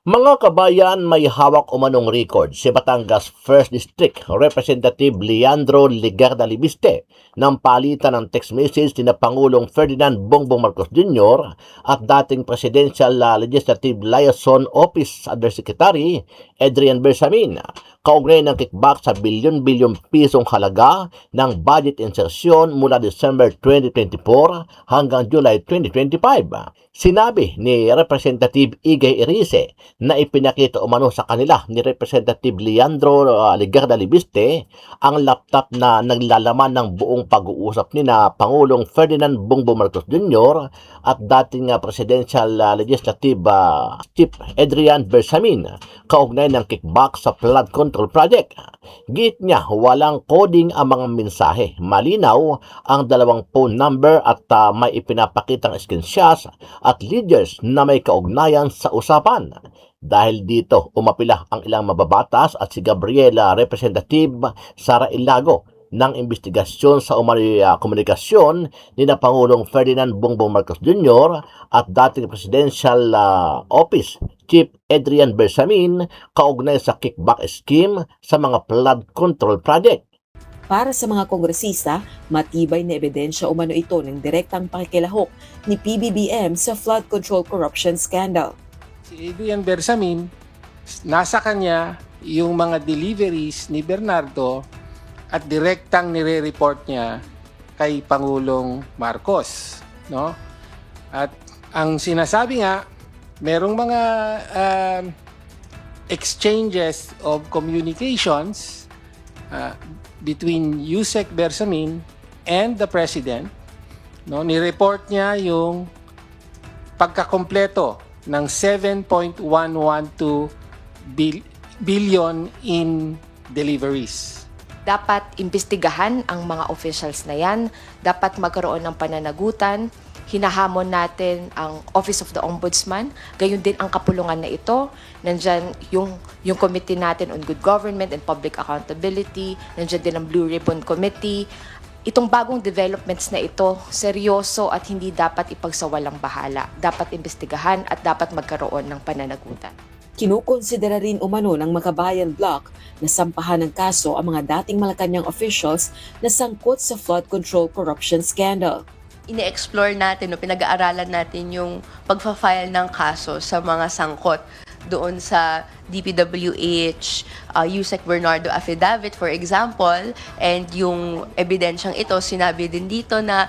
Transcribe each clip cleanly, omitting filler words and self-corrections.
Mga kabayan, may hawak umanong record si Batangas 1st District Representative Leandro Ligarda Libiste ng palitan ng text message ni Pangulong Ferdinand Bongbong Marcos Jr. at dating Presidential Legislative Liaison Office Undersecretary Adrian Bersamin kaugnay ng kickback sa bilyon-bilyong pisong halaga ng budget insertion mula December 2024 hanggang July 2025. Sinabi ni Representative Igay Erice na ipinakita umano sa kanila ni Representative Leandro Ligarda Libiste ang laptop na naglalaman ng buong pag-uusap ni na Pangulong Ferdinand Bongbong Marcos Jr. at dating Presidential Legislative Chief Adrian Bersamin kaugnay ng kickback sa flood control project. Git niya, walang coding ang mga mensahe. Malinaw ang dalawang phone number at may ipinapakitang screenshots at leaders na may kaugnayan sa usapan. Dahil dito, umapila ang ilang mababatas at si Gabriela Representative Sara Ilago ng investigasyon sa umano'y komunikasyon ni na Pangulong Ferdinand Bongbong Marcos Jr. at dating Presidential Office Chief Adrian Bersamin kaugnay sa kickback scheme sa mga flood control project. Para sa mga kongresista, matibay na ebidensya umano ito ng direktang pakikilahok ni PBBM sa flood control corruption scandal. Si Adrian Bersamin, nasa kanya yung mga deliveries ni Bernardo at direktang nire-report niya kay Pangulong Marcos, no? At ang sinasabi nga, merong mga exchanges of communications between Yusek Bersamin and the President, no? Ni-report niya yung pagkakompleto ng 7.112 billion in deliveries. Dapat imbestigahan ang mga officials na yan, dapat magkaroon ng pananagutan, hinahamon natin ang Office of the Ombudsman, gayon din ang kapulungan na ito, nandyan yung committee natin on good government and public accountability, nandyan din ang Blue Ribbon Committee. Itong bagong developments na ito, seryoso at hindi dapat ipagsawalang bahala. Dapat imbestigahan at dapat magkaroon ng pananagutan. Kinukonsidera rin umano ng Makabayan Bloc na sampahan ng kaso ang mga dating Malacanang officials na sangkot sa flood control corruption scandal. Ine-explore natin o pinag-aaralan natin yung pagfa-file ng kaso sa mga sangkot doon sa DPWH, Yusek Bernardo affidavit for example, and yung ebidensyang ito, sinabi din dito na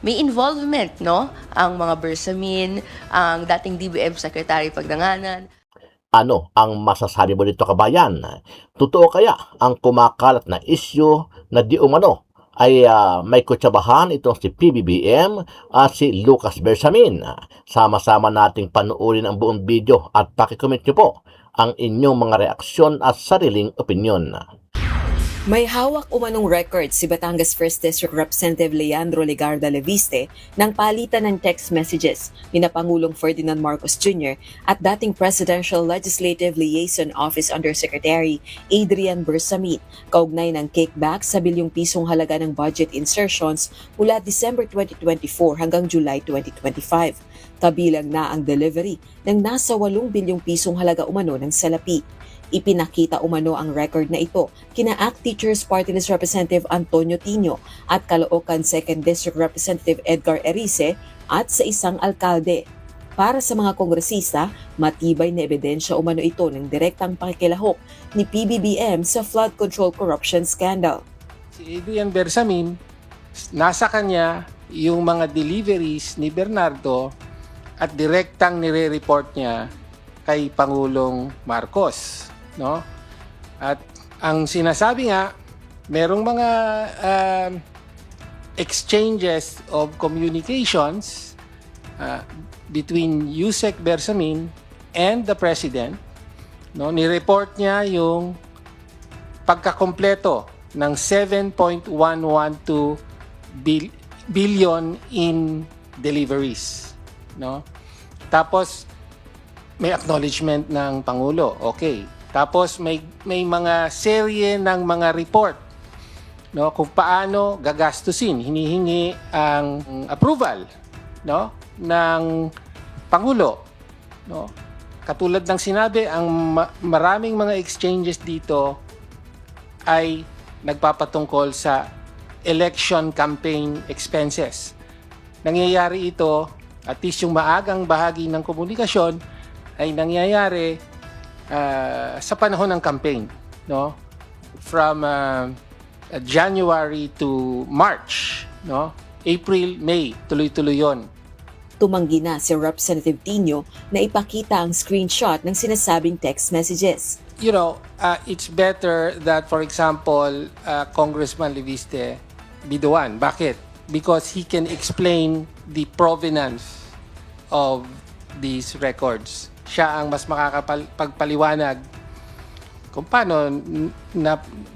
may involvement, no? Ang mga Bersamin, ang dating DBM Secretary Pagdanganan. Ano ang masasabi mo dito, kabayan? Totoo kaya ang kumakalat na issue na di umano ay may kutsabahan itong si PBBM at si Lucas Bersamin? Sama-sama nating panuorin ang buong video at pakicomment nyo po ang inyong mga reaksyon at sariling opinyon. May hawak umanong record si Batangas 1st District Representative Leandro Ligarda Libiste ng palitan ng text messages ni na Pangulong Ferdinand Marcos Jr. at dating Presidential Legislative Liaison Office Undersecretary Adrian Bersamin kaugnay ng kickback sa bilyong pisong halaga ng budget insertions mula December 2024 hanggang July 2025. Kabilang na ang delivery ng nasa 8 bilyong pisong halaga umano ng salapi. Ipinakita umano ang record na ito kina ACT Teachers Party List Representative Antonio Tino at Caloocan 2nd District Representative Edgar Erice at sa isang alkalde. Para sa mga kongresista, matibay na ebidensya umano ito ng direktang pakikilahok ni PBBM sa flood control corruption scandal. Si Adrian Bersamin, nasa kanya yung mga deliveries ni Bernardo at direktang nire-report niya kay Pangulong Marcos, no? At ang sinasabi nga, merong mga exchanges of communications between Yusek Bersamin and the President, no? Ni-report niya yung pagkakompleto ng 7.112 billion in deliveries, no? Tapos may acknowledgement ng Pangulo. Okay. Tapos may mga serye ng mga report, no, kung paano gagastusin, hinihingi ang approval, no, ng Pangulo, no. Katulad ng sinabi, ang maraming mga exchanges dito ay nagpapatungkol sa election campaign expenses. Nangyayari ito, at least yung maagang bahagi ng komunikasyon, ay nangyayari sa panahon ng campaign, no? From January to March, no? April, May, tuloy-tuloy yon. Tumanggi na si Representative Tino na ipakita ang screenshot ng sinasabing text messages. You know, it's better that, for example, Congressman Leviste be the one. Bakit? Because he can explain the provenance of these records. Siya ang mas makakapagpaliwanag kung paano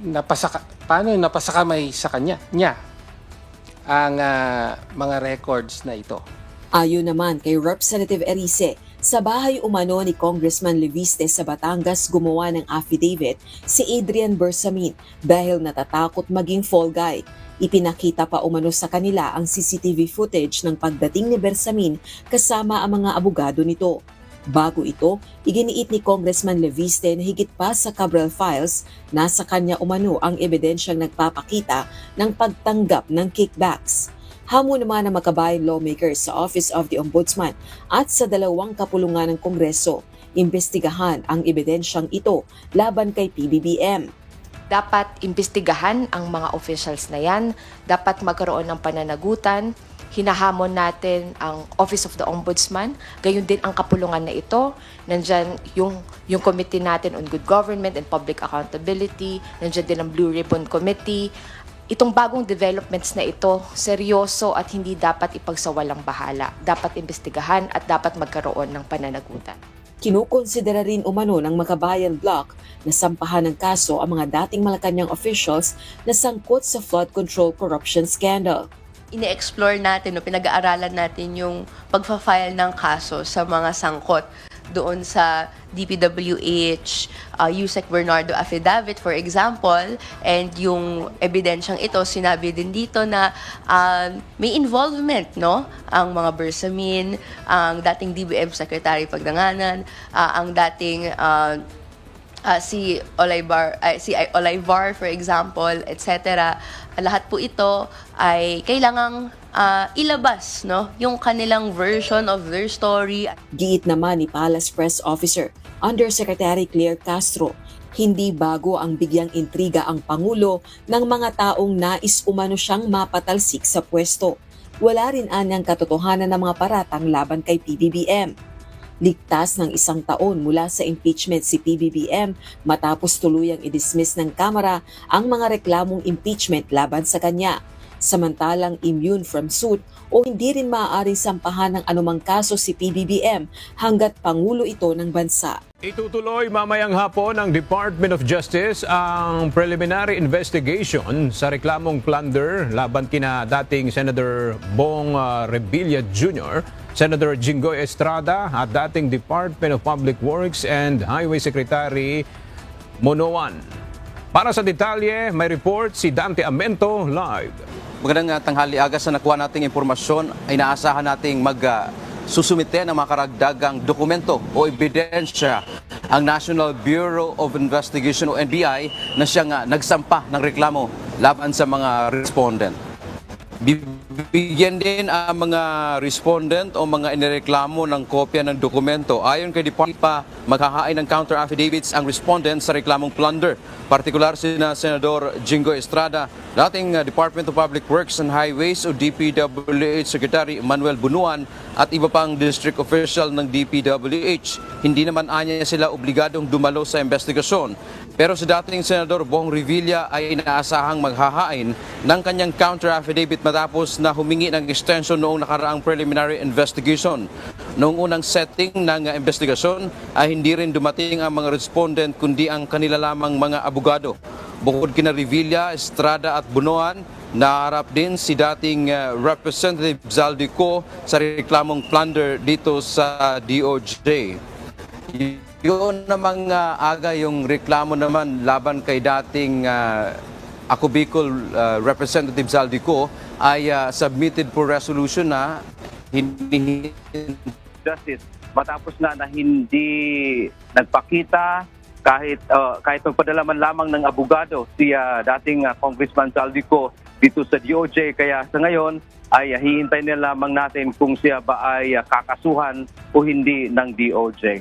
napasakamay sa niya ang mga records na ito. Ayon naman kay Representative Erice, sa bahay umano ni Congressman Leviste sa Batangas gumawa ng affidavit si Adrian Bersamin dahil natatakot maging fall guy. Ipinakita pa umano sa kanila ang CCTV footage ng pagdating ni Bersamin kasama ang mga abogado nito. Bago ito, iginiit ni Congressman Leviste na higit pa sa Cabral Files, nasa kanya umano ang ebidensyang nagpapakita ng pagtanggap ng kickbacks. Hamon naman ng makabayan lawmakers sa Office of the Ombudsman at sa dalawang kapulungan ng Kongreso, imbestigahan ang ebidensyang ito laban kay PBBM. Dapat imbestigahan ang mga officials na yan, dapat magkaroon ng pananagutan, hinahamon natin ang Office of the Ombudsman, gayon din ang kapulungan na ito. Nandyan yung committee natin on good government and public accountability, nandyan din ang Blue Ribbon Committee. Itong bagong developments na ito, seryoso at hindi dapat ipagsawalang bahala. Dapat imbestigahan at dapat magkaroon ng pananagutan. Kinukonsidera rin umano ng Makabayan Bloc na sampahan ng kaso ang mga dating Malacanang officials na sangkot sa flood control corruption scandal. Ine-explore natin, pinag-aaralan natin yung pagfa-file ng kaso sa mga sangkot doon sa DPWH, Yusek Bernardo affidavit, for example, and yung ebidensyang ito, sinabi din dito na may involvement, no? Ang mga Bersamin, ang dating DBM Secretary Pagdanganan, ang dating si Olivar, for example, etc. Lahat po ito ay kailangang ilabas, no, yung kanilang version of their story. Giit naman ni Palace Press Officer Undersecretary Claire Castro, hindi bago ang bigyang intriga ang Pangulo ng mga taong nais umano siyang mapatalsik sa pwesto. Wala rin anyang katotohanan ng mga paratang laban kay PBBM. Ligtas ng 1 taon mula sa impeachment si PBBM matapos tuluyang i-dismiss ng Kamara ang mga reklamong impeachment laban sa kanya. Samantalang immune from suit o hindi rin maaaring sampahan ng anumang kaso si PBBM hanggat Pangulo ito ng bansa. Itutuloy mamayang hapon ng Department of Justice ang preliminary investigation sa reklamong plunder laban kina dating Senator Bong Revilla Jr., Senator Jinggoy Estrada at dating Department of Public Works and Highway Secretary Monoan. Para sa detalye, may report si Dante Amento live. Magandang tanghali, aga sa nakuha nating impormasyon ay naasahan nating susumite ng mga karagdagang dokumento o ebidensya ang National Bureau of Investigation o NBI na siyang nagsampa ng reklamo laban sa mga respondent. Bibigyan din ang mga respondent o mga inireklamo ng kopya ng dokumento. Ayon kay Department pa, maghahain ng counter affidavits ang respondent sa reklamong plunder. Partikular sina Senador Jinggoy Estrada, dating Department of Public Works and Highways o DPWH Secretary Manuel Bunuan at iba pang district official ng DPWH. Hindi naman anya sila obligadong dumalo sa investigasyon. Pero si dating Senador Bong Revilla ay inaasahang maghahain ng kanyang counter affidavit matapos na humingi ng extension noong nakaraang preliminary investigation. Noong unang setting ng investigasyon ay hindi rin dumating ang mga respondent kundi ang kanila lamang mga abogado. Bukod kina Revilla, Estrada at Bunuan, naharap din si dating Representative Zaldico sa reklamong plunder dito sa DOJ. Yun namang aga yung reklamo naman laban kay dating Ako Bicol Representative Zaldico ay submitted for resolution na hinihingi justice matapos nga na hindi nagpakita kahit magpadala man lamang ng abogado si dating Congressman Saldico dito sa DOJ. Kaya sa ngayon ay hihintay na lamang natin kung siya ba ay kakasuhan o hindi ng DOJ.